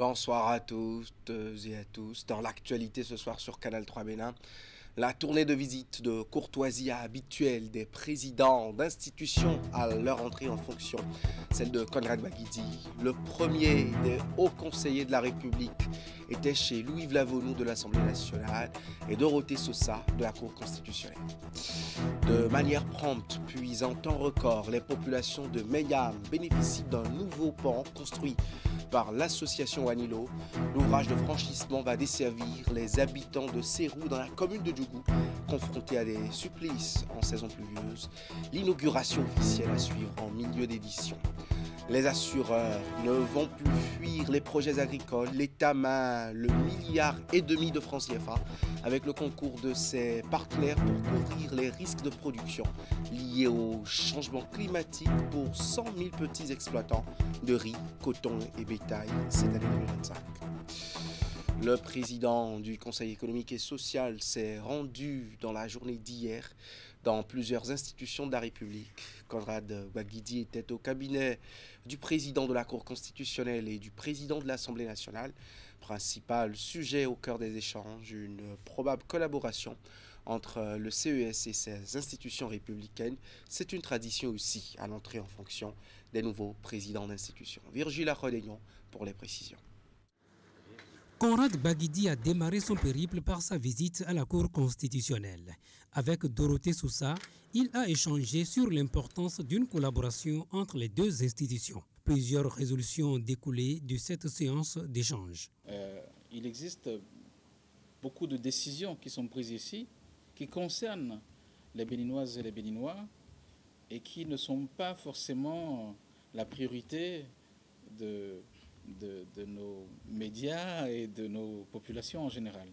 Bonsoir à tous et à tous. Dans l'actualité ce soir sur Canal 3 Bénin, la tournée de visite de courtoisie habituelle des présidents d'institutions à leur entrée en fonction, celle de Conrad Baguidi, le premier des hauts conseillers de la République, était chez Louis Lavonu de l'Assemblée nationale et Dorothée Sosa de la Cour constitutionnelle. De manière prompte, puis en temps record, les populations de Meyam bénéficient d'un nouveau pont construit par l'association Wanilo. L'ouvrage de franchissement va desservir les habitants de Sérou dans la commune de Djougou, confrontés à des supplices en saison pluvieuse. L'inauguration officielle à suivre en milieu d'édition. Les assureurs ne vont plus fuir les projets agricoles. L'État main le 1,5 milliard de francs CFA avec le concours de ses partenaires pour couvrir les risques de production liés au changement climatique pour 100 000 petits exploitants de riz, coton et bétail cette année 2025. Le président du Conseil économique et social s'est rendu dans la journée d'hier dans plusieurs institutions de la République. Conrad Baguidi était au cabinet du président de la Cour constitutionnelle et du président de l'Assemblée nationale. Principal sujet au cœur des échanges, une probable collaboration entre le CES et ses institutions républicaines. C'est une tradition aussi à l'entrée en fonction des nouveaux présidents d'institutions. Virgile Arrodegnon pour les précisions. Conrad Baguidi a démarré son périple par sa visite à la Cour constitutionnelle. Avec Dorothée Sosa, il a échangé sur l'importance d'une collaboration entre les deux institutions. Plusieurs résolutions ont découlé de cette séance d'échange. Il existe beaucoup de décisions qui sont prises ici qui concernent les Béninoises et les Béninois et qui ne sont pas forcément la priorité de nos médias et de nos populations en général.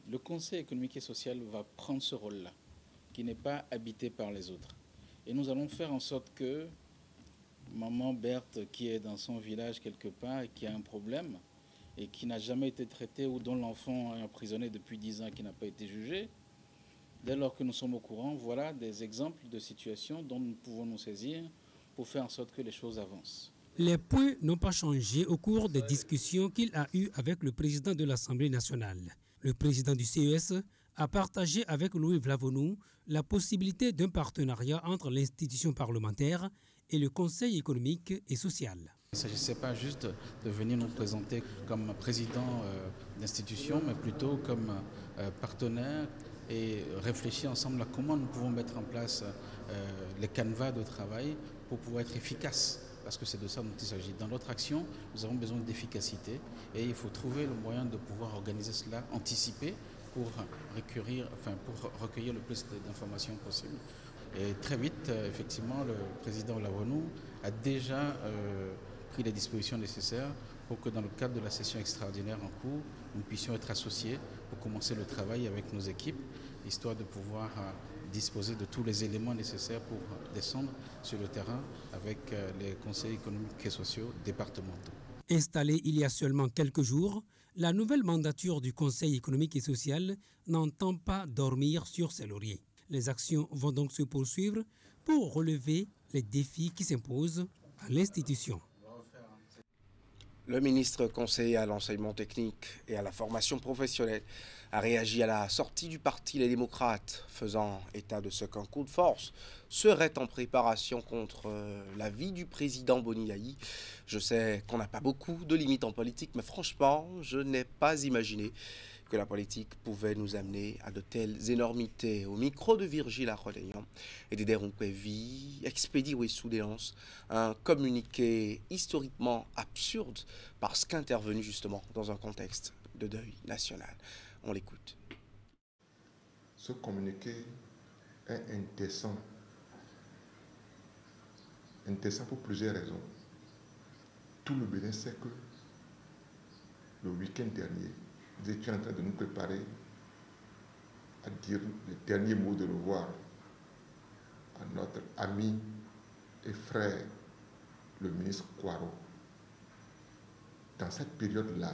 Le Conseil économique et social va prendre ce rôle-là, qui n'est pas habité par les autres. Et nous allons faire en sorte que maman Berthe, qui est dans son village quelque part et qui a un problème et qui n'a jamais été traité ou dont l'enfant est emprisonné depuis 10 ans et qui n'a pas été jugé, dès lors que nous sommes au courant, voilà des exemples de situations dont nous pouvons nous saisir pour faire en sorte que les choses avancent. Les points n'ont pas changé au cours des discussions qu'il a eues avec le président de l'Assemblée nationale. Le président du CES a partagé avec Louis Lavonu la possibilité d'un partenariat entre l'institution parlementaire et le Conseil économique et social. Il ne s'agissait pas juste de venir nous présenter comme président d'institution, mais plutôt comme partenaire et réfléchir ensemble à comment nous pouvons mettre en place les canevas de travail pour pouvoir être efficaces. Parce que c'est de ça dont il s'agit. Dans notre action, nous avons besoin d'efficacité et il faut trouver le moyen de pouvoir organiser cela, anticiper pour recueillir le plus d'informations possible. Et très vite, effectivement, le président Lavonu a déjà pris les dispositions nécessaires pour que dans le cadre de la session extraordinaire en cours, nous puissions être associés pour commencer le travail avec nos équipes, histoire de pouvoir disposer de tous les éléments nécessaires pour descendre sur le terrain avec les conseils économiques et sociaux départementaux. Installée il y a seulement quelques jours, la nouvelle mandature du Conseil économique et social n'entend pas dormir sur ses lauriers. Les actions vont donc se poursuivre pour relever les défis qui s'imposent à l'institution. Le ministre conseiller à l'enseignement technique et à la formation professionnelle a réagi à la sortie du parti Les Démocrates, faisant état de ce qu'un coup de force serait en préparation contre la vie du président Boni. Je sais qu'on n'a pas beaucoup de limites en politique, mais franchement, je n'ai pas imaginé que la politique pouvait nous amener à de telles énormités. Au micro de Virgile Arrodegnon et de Deronkwevi, expédie sous dénonce un communiqué historiquement absurde parce qu'intervenu justement dans un contexte de deuil national. On l'écoute. Ce communiqué est indécent. Indécent pour plusieurs raisons. Tout le Bénin sait que le week-end dernier, nous étions en train de nous préparer à dire les derniers mots de revoir à notre ami et frère, le ministre Kouaro. Dans cette période-là,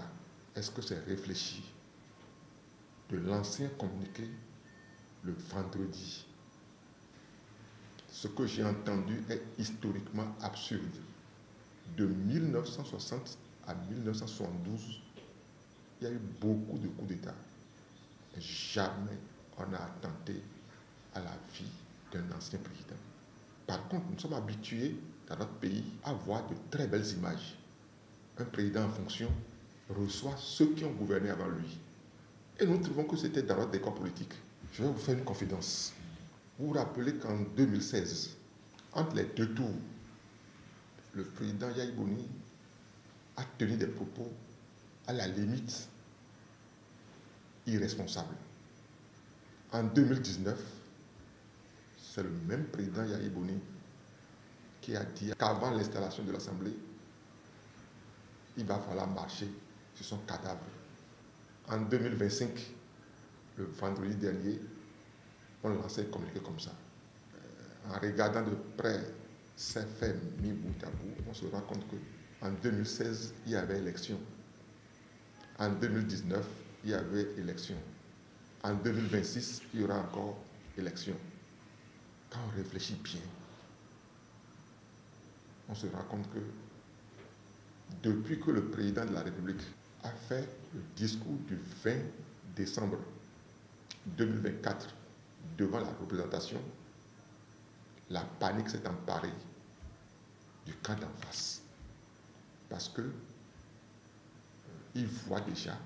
est-ce que c'est réfléchi de lancer un communiqué le vendredi? Ce que j'ai entendu est historiquement absurde. De 1960 en 1972, il y a eu beaucoup de coups d'État. Jamais on a attenté à la vie d'un ancien président. Par contre, nous sommes habitués dans notre pays à voir de très belles images. Un président en fonction reçoit ceux qui ont gouverné avant lui. Et nous trouvons que c'était dans notre décor politique. Je vais vous faire une confidence. Vous vous rappelez qu'en 2016, entre les deux tours, le président Yahya Boni a tenu des propos à la limite irresponsables. En 2019, c'est le même président Yahya Boni qui a dit qu'avant l'installation de l'Assemblée, il va falloir marcher sur son cadavre. En 2025, le vendredi dernier, on lançait un communiqué comme ça. En regardant de près ces faits mis bout à bout, on se rend compte qu'en 2016, il y avait élection. En 2019, il y avait élection. En 2026, il y aura encore élection. Quand on réfléchit bien, on se rend compte que depuis que le président de la République a fait le discours du 20 décembre 2024 devant la représentation, la panique s'est emparée du camp d'en face. Parce que il voit déjà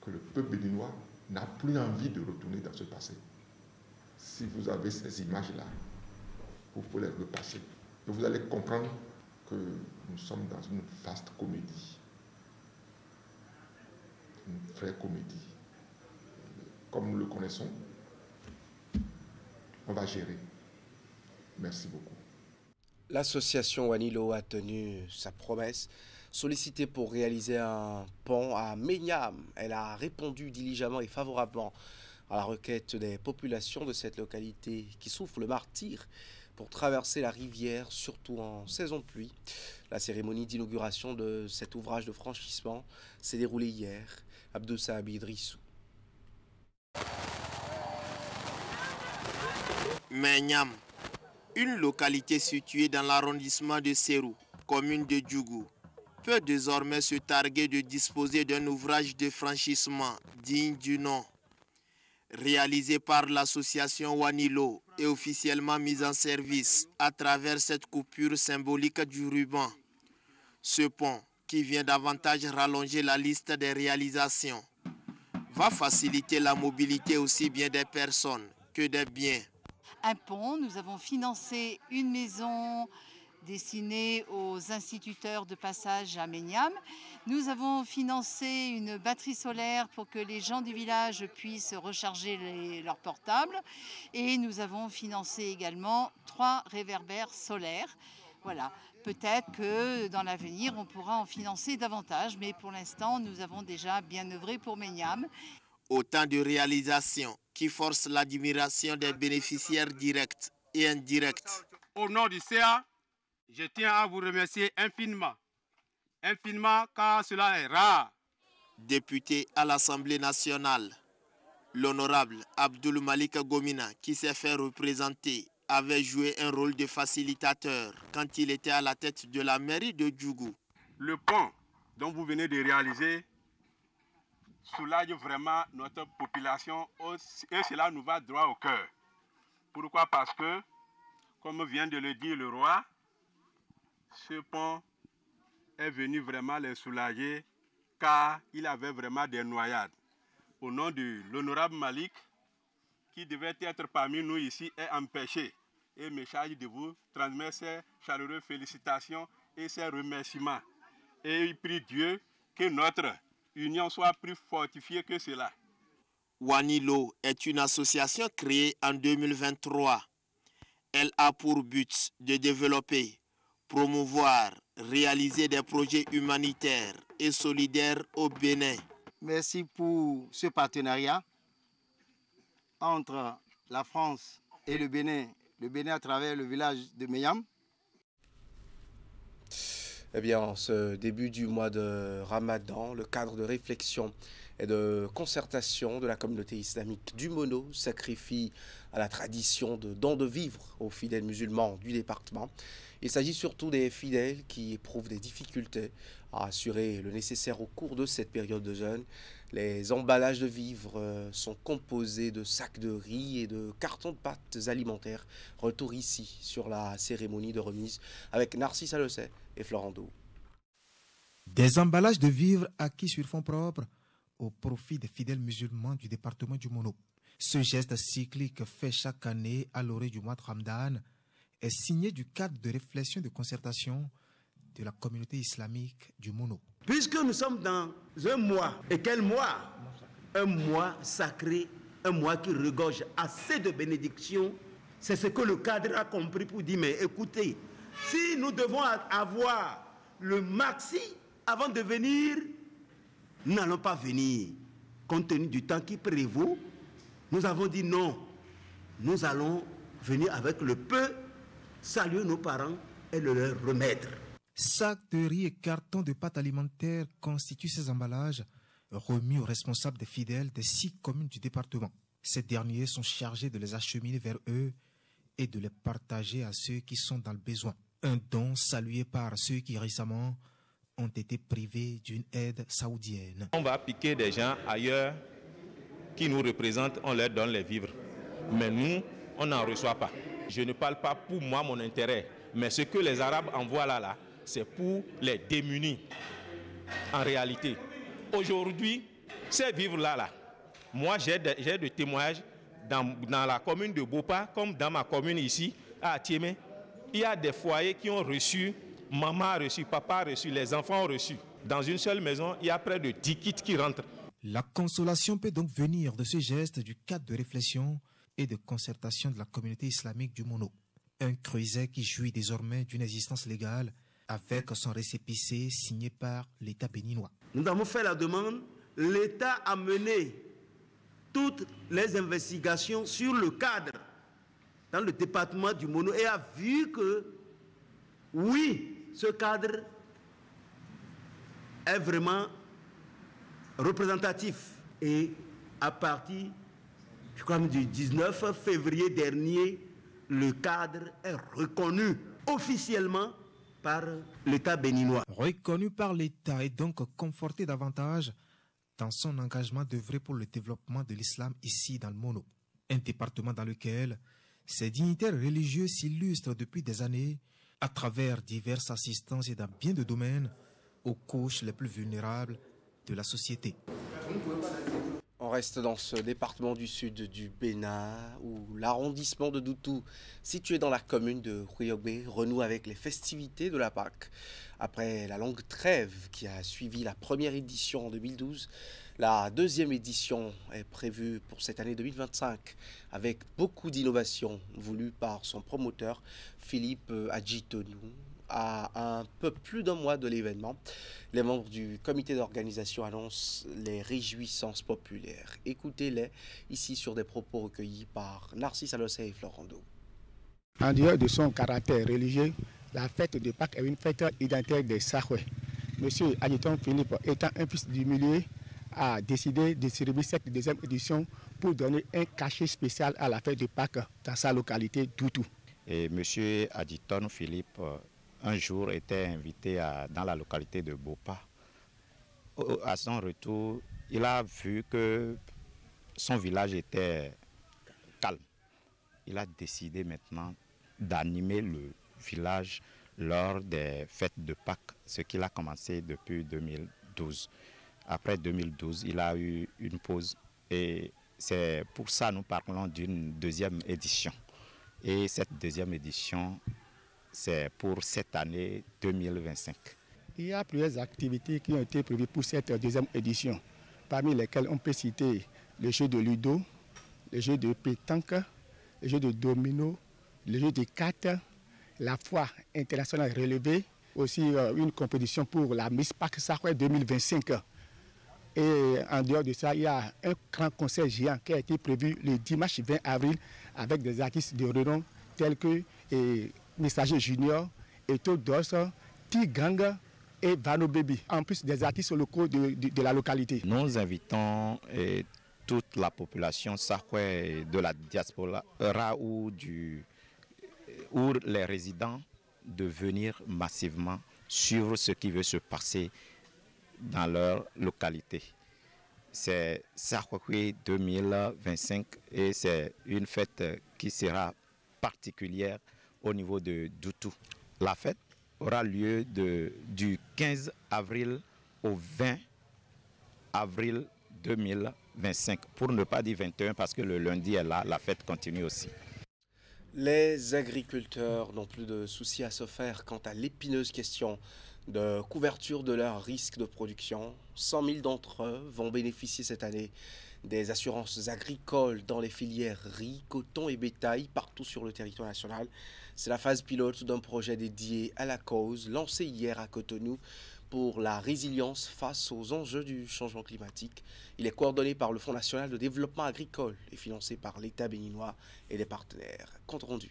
que le peuple béninois n'a plus envie de retourner dans ce passé. Si vous avez ces images-là, vous pouvez les repasser. Et vous allez comprendre que nous sommes dans une vaste comédie. Une vraie comédie. Comme nous le connaissons, on va gérer. Merci beaucoup. L'association Wanilo a tenu sa promesse. Sollicitée pour réaliser un pont à Menyam, elle a répondu diligemment et favorablement à la requête des populations de cette localité qui souffrent le martyre pour traverser la rivière, surtout en saison de pluie. La cérémonie d'inauguration de cet ouvrage de franchissement s'est déroulée hier. Abdou Sahabi Idrissou. Menyam, une localité située dans l'arrondissement de Serou, commune de Djougou, peut désormais se targuer de disposer d'un ouvrage de franchissement digne du nom. Réalisé par l'association Wanilo et officiellement mis en service à travers cette coupure symbolique du ruban. Ce pont, qui vient davantage rallonger la liste des réalisations, va faciliter la mobilité aussi bien des personnes que des biens. Un pont, nous avons financé une maison destinée aux instituteurs de passage à Menyam. Nous avons financé une batterie solaire pour que les gens du village puissent recharger leurs portables. Et nous avons financé également 3 réverbères solaires. Voilà. Peut-être que dans l'avenir, on pourra en financer davantage, mais pour l'instant, nous avons déjà bien œuvré pour Menyam. Autant de réalisations qui forcent l'admiration des bénéficiaires directs et indirects. Au nom du CA, je tiens à vous remercier infiniment. Infiniment, car cela est rare. Député à l'Assemblée nationale, l'honorable Abdoul Malik Gomina, qui s'est fait représenter, avait joué un rôle de facilitateur quand il était à la tête de la mairie de Djougou. Le pont dont vous venez de réaliser soulage vraiment notre population et cela nous va droit au cœur. Pourquoi? Parce que, comme vient de le dire le roi, ce pont est venu vraiment les soulager car il avait vraiment des noyades. Au nom de l'honorable Malik, qui devait être parmi nous ici, est empêché. Et me charge de vous transmettre ses chaleureuses félicitations et ses remerciements. Et il prie Dieu que notre union soit plus fortifiée que cela. Wanilo est une association créée en 2023. Elle a pour but de développer, promouvoir, réaliser des projets humanitaires et solidaires au Bénin. Merci pour ce partenariat entre la France et le Bénin à travers le village de Menyam. Eh bien, en ce début du mois de Ramadan, le cadre de réflexion et de concertation de la communauté islamique du Mono sacrifie à la tradition de don de vivre aux fidèles musulmans du département. Il s'agit surtout des fidèles qui éprouvent des difficultés a assuré le nécessaire au cours de cette période de jeûne. Les emballages de vivres sont composés de sacs de riz et de cartons de pâtes alimentaires. Retour ici sur la cérémonie de remise avec Narcisse Alocet et Florent Do. Des emballages de vivres acquis sur fonds propres au profit des fidèles musulmans du département du Mono. Ce geste cyclique fait chaque année à l'orée du mois de Ramadan est signé du cadre de réflexion et de concertation de la communauté islamique du Mono. Puisque nous sommes dans un mois, et quel mois? Un mois sacré, un mois qui regorge assez de bénédictions, c'est ce que le cadre a compris pour dire, mais écoutez, si nous devons avoir le maxi avant de venir, nous n'allons pas venir. Compte tenu du temps qui prévaut, nous avons dit non, nous allons venir avec le peu, saluer nos parents et le leur remettre. Sacs de riz et cartons de pâtes alimentaires constituent ces emballages remis aux responsables des fidèles des 6 communes du département. Ces derniers sont chargés de les acheminer vers eux et de les partager à ceux qui sont dans le besoin. Un don salué par ceux qui récemment ont été privés d'une aide saoudienne. On va piquer des gens ailleurs qui nous représentent, on leur donne les vivres. Mais nous, on n'en reçoit pas. Je ne parle pas pour moi, mon intérêt, mais ce que les Arabes envoient là, c'est pour les démunis. En réalité, aujourd'hui, ces vivres-là, moi j'ai des témoignages dans la commune de Bopa, comme dans ma commune ici, à Atiémé. Il y a des foyers qui ont reçu, maman a reçu, papa a reçu, les enfants ont reçu. Dans une seule maison, il y a près de 10 kits qui rentrent. La consolation peut donc venir de ce geste du cadre de réflexion et de concertation de la communauté islamique du Mono. Un creuset qui jouit désormais d'une existence légale avec son récépissé signé par l'État béninois. Nous avons fait la demande, l'État a mené toutes les investigations sur le cadre dans le département du Mono et a vu que, oui, ce cadre est vraiment représentatif. Et à partir, je crois, du 19 février dernier, le cadre est reconnu officiellement par l'État béninois. Reconnu par l'État et donc conforté davantage dans son engagement d'œuvrer pour le développement de l'islam ici dans le Mono. Un département dans lequel ces dignitaires religieux s'illustrent depuis des années à travers diverses assistances et dans bien de domaines aux couches les plus vulnérables de la société. On reste dans ce département du sud du Bénin où l'arrondissement de Doutou, situé dans la commune de Huyogbe, renoue avec les festivités de la Pâque. Après la longue trêve qui a suivi la première édition en 2012, la deuxième édition est prévue pour cette année 2025 avec beaucoup d'innovations voulues par son promoteur Philippe Adjitonou. À un peu plus d'un mois de l'événement, les membres du comité d'organisation annoncent les réjouissances populaires. Écoutez-les ici sur des propos recueillis par Narcisse Alocet et Florent Do. En dehors de son caractère religieux, la fête de Pâques est une fête identitaire des Sahouais. Monsieur Adjiton Philippe, étant un fils du milieu, a décidé de célébrer cette deuxième édition pour donner un cachet spécial à la fête de Pâques dans sa localité Doutou. Et monsieur Adjiton Philippe, un jour, était invité dans la localité de Bopa. À son retour, il a vu que son village était calme. Il a décidé maintenant d'animer le village lors des fêtes de Pâques, ce qu'il a commencé depuis 2012. Après 2012, il a eu une pause et c'est pour ça que nous parlons d'une deuxième édition. Et cette deuxième édition, c'est pour cette année 2025. Il y a plusieurs activités qui ont été prévues pour cette deuxième édition, parmi lesquelles on peut citer le jeu de ludo, le jeu de pétanque, le jeu de domino, le jeu de cartes, la foire internationale relevée, aussi une compétition pour la Miss Pâques Sahouais 2025. Et en dehors de ça, il y a un grand concert géant qui a été prévu le dimanche 20 avril avec des artistes de renom tels que Messager Junior, Eto Dos, T-Gang et Vano Baby, en plus des artistes locaux de la localité. Nous invitons toute la population sahouaise de la diaspora ou les résidents de venir massivement suivre ce qui veut se passer dans leur localité. C'est Sarkwakwe 2025 et c'est une fête qui sera particulière au niveau de Doutou. La fête aura lieu du 15 avril au 20 avril 2025, pour ne pas dire 21 parce que le lundi est là, la fête continue aussi. Les agriculteurs n'ont plus de soucis à se faire quant à l'épineuse question de couverture de leurs risques de production. 100 000 d'entre eux vont bénéficier cette année des assurances agricoles dans les filières riz, coton et bétail partout sur le territoire national. C'est la phase pilote d'un projet dédié à la cause lancé hier à Cotonou pour la résilience face aux enjeux du changement climatique. Il est coordonné par le Fonds national de développement agricole et financé par l'État béninois et des partenaires. Compte rendu.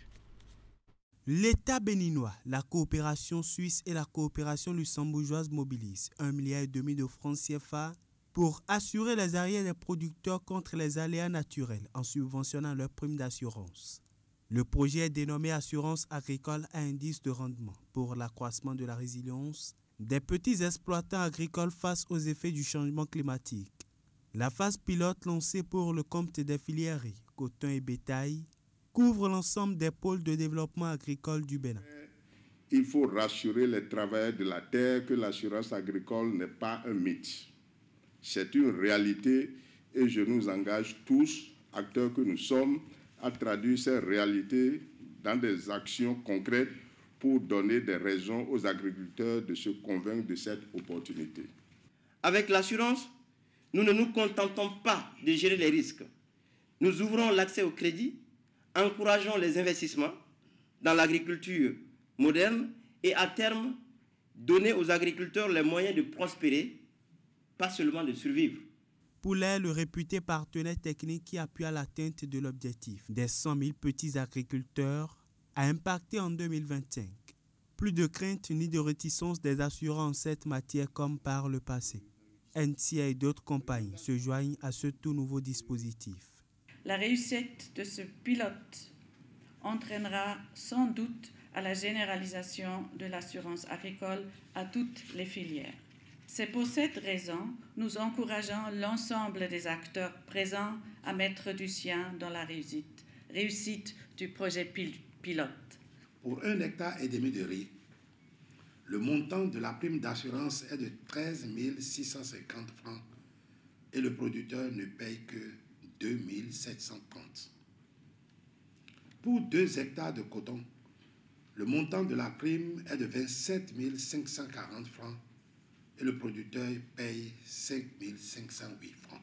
L'État béninois, la coopération suisse et la coopération luxembourgeoise mobilisent 1,5 milliard de francs CFA pour assurer les arrières des producteurs contre les aléas naturels en subventionnant leurs primes d'assurance. Le projet est dénommé Assurance agricole à indice de rendement pour l'accroissement de la résilience des petits exploitants agricoles face aux effets du changement climatique. La phase pilote lancée pour le compte des filières riz, coton et bétail couvre l'ensemble des pôles de développement agricole du Bénin. Il faut rassurer les travailleurs de la terre que l'assurance agricole n'est pas un mythe. C'est une réalité et je nous engage tous, acteurs que nous sommes, à traduire ces réalités dans des actions concrètes pour donner des raisons aux agriculteurs de se convaincre de cette opportunité. Avec l'assurance, nous ne nous contentons pas de gérer les risques. Nous ouvrons l'accès au crédit, encourageons les investissements dans l'agriculture moderne et à terme, donner aux agriculteurs les moyens de prospérer, pas seulement de survivre. Poulet, le réputé partenaire technique qui appuie à l'atteinte de l'objectif des 100 000 petits agriculteurs, a impacté en 2025. Plus de crainte ni de réticence des assurants en cette matière comme par le passé. NCA et d'autres compagnies se joignent à ce tout nouveau dispositif. La réussite de ce pilote entraînera sans doute à la généralisation de l'assurance agricole à toutes les filières. C'est pour cette raison nous encourageons l'ensemble des acteurs présents à mettre du sien dans la réussite du projet pilote. Pour 1,5 hectare de riz, le montant de la prime d'assurance est de 13 650 francs et le producteur ne paye que 2 730. Pour 2 hectares de coton, le montant de la prime est de 27 540 francs et le producteur paye 5 508 francs.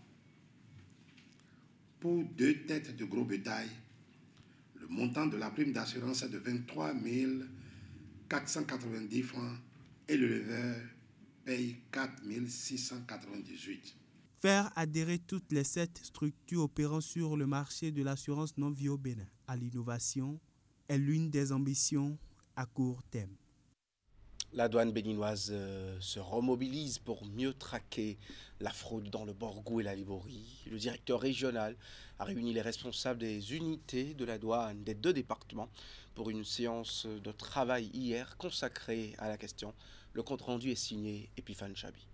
Pour 2 têtes de gros bétail, le montant de la prime d'assurance est de 23 490 francs et le leveur paye 4 698. Faire adhérer toutes les 7 structures opérant sur le marché de l'assurance non-vie au Bénin à l'innovation est l'une des ambitions à court terme. La douane béninoise se remobilise pour mieux traquer la fraude dans le Borgou et la Liborie. Le directeur régional a réuni les responsables des unités de la douane des 2 départements pour une séance de travail hier consacrée à la question. Le compte-rendu est signé Epiphane Chabi.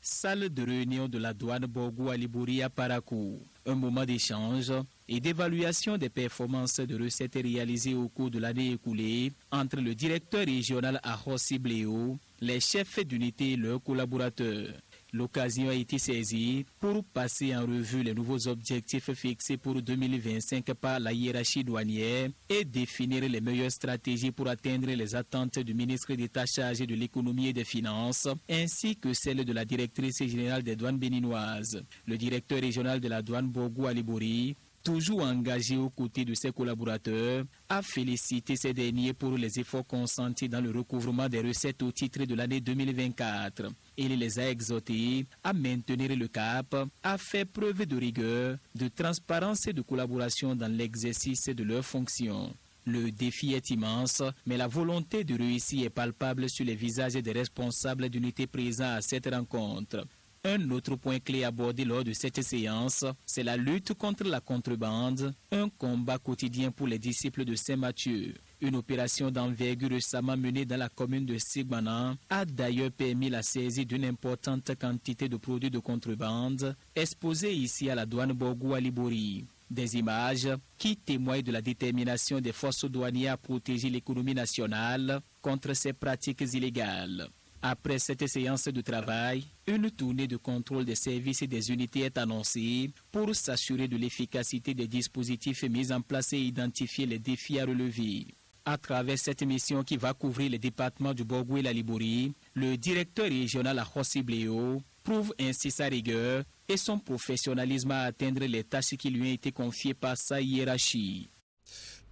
Salle de réunion de la douane Borgou à Liborie à Parakou. Un moment d'échange et d'évaluation des performances de recettes réalisées au cours de l'année écoulée entre le directeur régional Arossi Bléo, les chefs d'unité et leurs collaborateurs. L'occasion a été saisie pour passer en revue les nouveaux objectifs fixés pour 2025 par la hiérarchie douanière et définir les meilleures stratégies pour atteindre les attentes du ministre d'État chargé de l'économie et des finances, ainsi que celles de la directrice générale des douanes béninoises. Le directeur régional de la douane Borgou à Liborie, toujours engagé aux côtés de ses collaborateurs, a félicité ces derniers pour les efforts consentis dans le recouvrement des recettes au titre de l'année 2024. Il les a exhortés à maintenir le cap, à faire preuve de rigueur, de transparence et de collaboration dans l'exercice de leurs fonctions. Le défi est immense, mais la volonté de réussir est palpable sur les visages des responsables d'unités présents à cette rencontre. Un autre point clé abordé lors de cette séance, c'est la lutte contre la contrebande, un combat quotidien pour les disciples de Saint-Matthieu. Une opération d'envergure récemment menée dans la commune de Sigbana a d'ailleurs permis la saisie d'une importante quantité de produits de contrebande exposés ici à la douane Borgou à Libori. Des images qui témoignent de la détermination des forces douanières à protéger l'économie nationale contre ces pratiques illégales. Après cette séance de travail, une tournée de contrôle des services et des unités est annoncée pour s'assurer de l'efficacité des dispositifs mis en place et identifier les défis à relever. À travers cette mission qui va couvrir les départements du Borgou et la Libori, le directeur régional à Hossibléo prouve ainsi sa rigueur et son professionnalisme à atteindre les tâches qui lui ont été confiées par sa hiérarchie.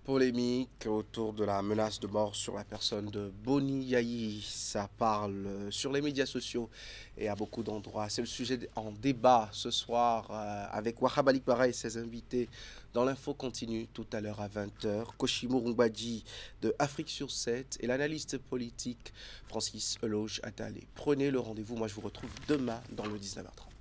Polémique autour de la menace de mort sur la personne de Boni Yayi. Ça parle sur les médias sociaux et à beaucoup d'endroits. C'est le sujet en débat ce soir avec Wahab Alikbara et ses invités dans l'info continue tout à l'heure à 20h. Koshimo Rumbadji de Afrique sur 7 et l'analyste politique Francis Eloge Attalé. Prenez le rendez-vous. Moi, je vous retrouve demain dans le 19h30.